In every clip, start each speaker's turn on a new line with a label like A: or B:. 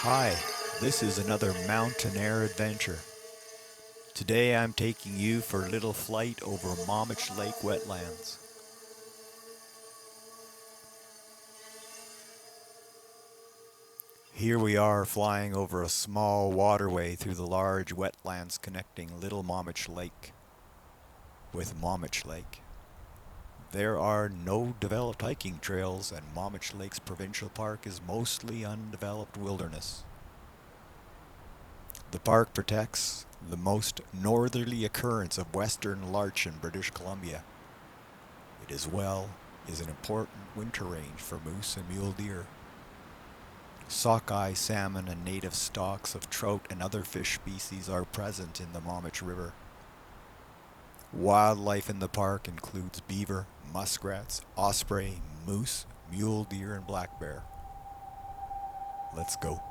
A: Hi, this is another Montaner adventure. Today I'm taking you for a little flight over Momich Lake wetlands. Here we are flying over a small waterway through the large wetlands connecting Little Momich Lake with Momich Lake. There are no developed hiking trails, and Momich Lake's provincial park is mostly undeveloped wilderness. The park protects the most northerly occurrence of western larch in British Columbia. It as well is an important winter range for moose and mule deer. Sockeye salmon and native stocks of trout and other fish species are present in the Momich River. Wildlife in the park includes beaver, muskrats, osprey, moose, mule deer, and black bear. Let's go.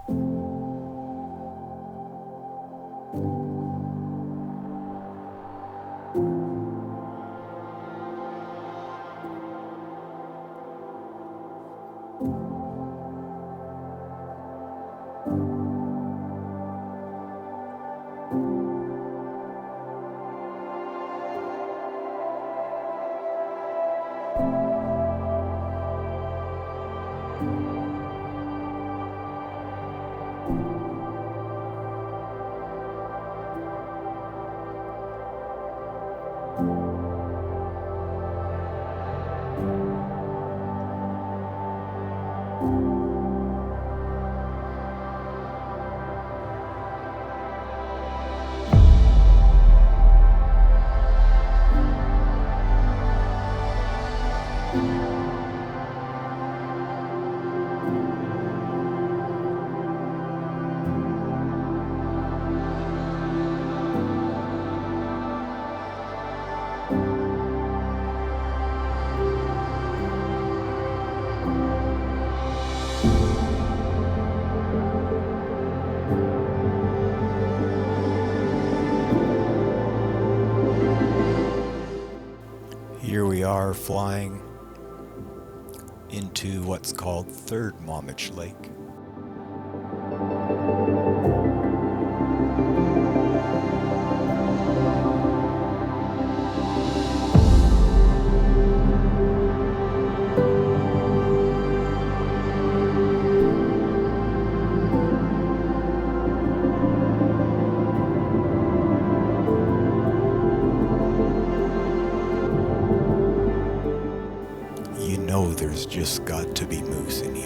A: Here we are flying into what's called Third Momich Lake. You know there's just got to be moose in